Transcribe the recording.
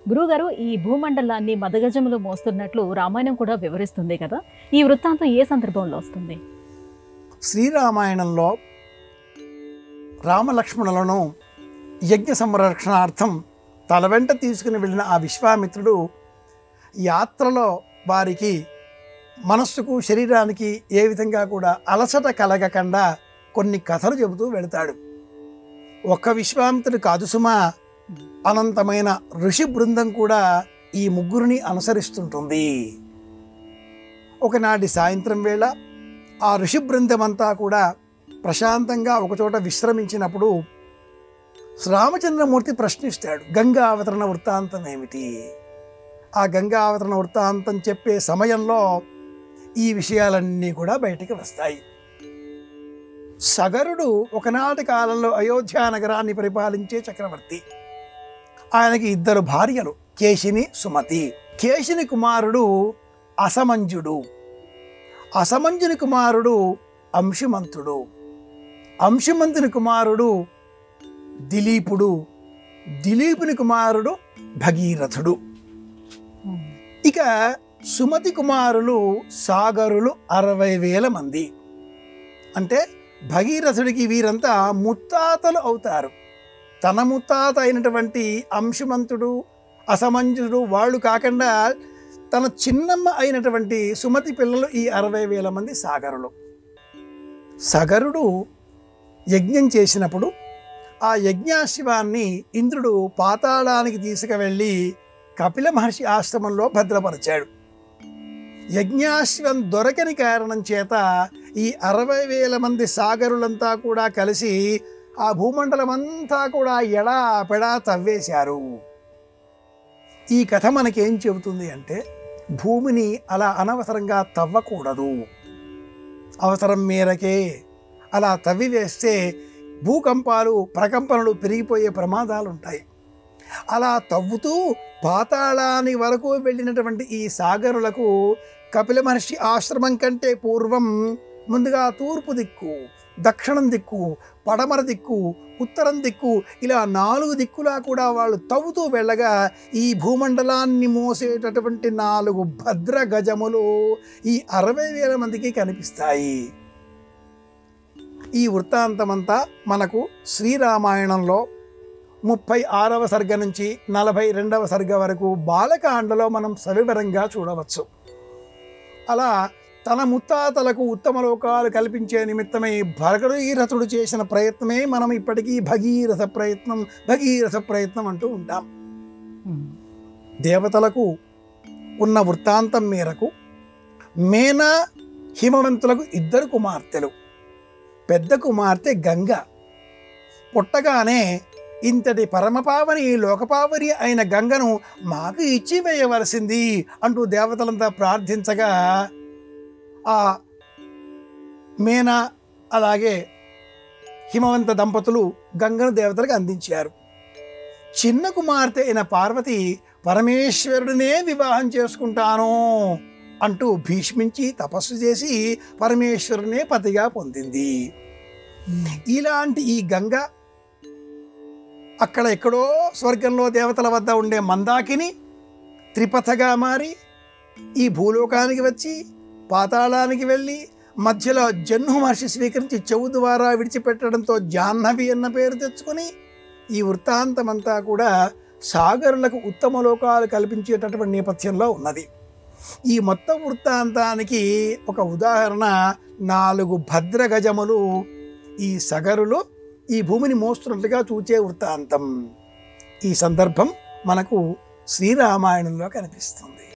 గురువుగారు ఈ భూమండలాన్ని మదగజంలో మోస్తున్నట్లు రామాయణం కూడా వివరిస్తుంది కదా. ఈ వృత్తాంతం ఏ సందర్భంలో వస్తుంది? శ్రీరామాయణంలో రామలక్ష్మణులను యజ్ఞ సంరక్షణార్థం తల వెంట తీసుకుని వెళ్ళిన ఆ విశ్వామిత్రుడు యాత్రలో వారికి మనస్సుకు శరీరానికి ఏ విధంగా కూడా అలసట కలగకుండా కొన్ని కథలు చెబుతూ వెళతాడు. ఒక్క విశ్వామిత్రుడు కాదు సుమా, అనంతమైన ఋషి బృందం కూడా ఈ ముగ్గురిని అనుసరిస్తుంటుంది. ఒకనాటి సాయంత్రం వేళ ఆ ఋషి బృందమంతా కూడా ప్రశాంతంగా ఒకచోట విశ్రమించినప్పుడు రామచంద్రమూర్తి ప్రశ్నిస్తాడు, గంగా అవతరణ వృత్తాంతం ఏమిటి? ఆ గంగా అవతరణ వృత్తాంతం చెప్పే సమయంలో ఈ విషయాలన్నీ కూడా బయటికి వస్తాయి. సగరుడు ఒకనాటి కాలంలో అయోధ్య నగరాన్ని పరిపాలించే చక్రవర్తి. ఆయనకి ఇద్దరు భార్యలు, కేశిని, సుమతి. కేశిని కుమారుడు అసమంజుడు, అసమంజుని కుమారుడు అంశుమంతుడు, అంశుమంతుని కుమారుడు దిలీపుడు, దిలీపుని కుమారుడు భగీరథుడు. ఇక సుమతి కుమారులు సాగరులు 60,000 మంది. అంటే భగీరథుడికి వీరంతా ముత్తాతలు అవుతారు. తన ముత్తాత అయినటువంటి అంశుమంతుడు, అసమంజుడు వాళ్ళు కాకుండా తన చిన్నమ్మ అయినటువంటి సుమతి పిల్లలు ఈ 60,000 మంది సాగరులు. సగరుడు యజ్ఞం చేసినప్పుడు ఆ యజ్ఞాశ్వాన్ని ఇంద్రుడు పాతాళానికి తీసుకువెళ్ళి కపిల మహర్షి ఆశ్రమంలో భద్రపరిచాడు. యజ్ఞాశ్వం దొరకని కారణం చేత ఈ 60,000 మంది సాగరులంతా కూడా కలిసి ఆ భూమండలం అంతా కూడా ఎడా పెడా తవ్వేశారు. ఈ కథ మనకేం చెబుతుంది అంటే, భూమిని అలా అనవసరంగా తవ్వకూడదు. అవసరం మేరకే అలా తవ్వి వేస్తే భూకంపాలు, ప్రకంపనలు పెరిగిపోయే ప్రమాదాలు ఉంటాయి. అలా తవ్వుతూ పాతాళాని వరకు వెళ్ళినటువంటి ఈ సాగరులకు కపిల మహర్షి ఆశ్రమం కంటే పూర్వం ముందుగా తూర్పు దిక్కు, దక్షిణం దిక్కు, పడమర దిక్కు, ఉత్తరం దిక్కు, ఇలా 4 దిక్కులా కూడా వాళ్ళు తవ్వుతూ వెళ్ళగా ఈ భూమండలాన్ని మోసేటటువంటి 4 భద్ర గజములు ఈ 60,000 మందికి కనిపిస్తాయి. ఈ వృత్తాంతమంతా మనకు శ్రీరామాయణంలో 36వ సర్గ నుంచి 42వ సర్గ వరకు బాలకాండలో మనం సవివరంగా చూడవచ్చు. అలా తన ముత్తాతలకు ఉత్తమ లోకాలు కల్పించే నిమిత్తమై భగీరథుడు చేసిన ప్రయత్నమే మనం ఇప్పటికీ భగీరథ ప్రయత్నం అంటూ ఉంటాం. దేవతలకు ఉన్న వృత్తాంతం మేరకు మేనా హిమవంతులకు 2 కుమార్తెలు. పెద్ద కుమార్తె గంగ. పుట్టగానే ఇంతటి పరమపావని, లోకపావని అయిన గంగను మాకు ఇచ్చి వేయవలసింది అంటూ దేవతలంతా ప్రార్థించగా ఆ మేనా అలాగే హిమవంత దంపతులు గంగను దేవతలకు అందించారు. చిన్న కుమార్తె అయిన పార్వతి పరమేశ్వరుడినే వివాహం చేసుకుంటాను అంటూ భీష్మించి తపస్సు చేసి పరమేశ్వరునే పతిగా పొందింది. ఇలాంటి ఈ గంగ అక్కడ ఎక్కడో స్వర్గంలో దేవతల వద్ద ఉండే మందాకిని త్రిపథగా మారి ఈ భూలోకానికి వచ్చి పాతాళానికి వెళ్ళి మధ్యలో జహ్ను మహర్షి స్వీకరించి చెవు ద్వారా విడిచిపెట్టడంతో జాహ్నవి అన్న పేరు తెచ్చుకొని ఈ వృత్తాంతమంతా కూడా సాగరులకు ఉత్తమ లోకాలు కల్పించేటటువంటి నేపథ్యంలో ఉన్నది. ఈ మొత్తం వృత్తాంతానికి ఒక ఉదాహరణ 4 భద్ర గజములు ఈ సగరులు ఈ భూమిని మోస్తున్నట్లుగా చూచే వృత్తాంతం. ఈ సందర్భం మనకు శ్రీరామాయణంలో కనిపిస్తుంది.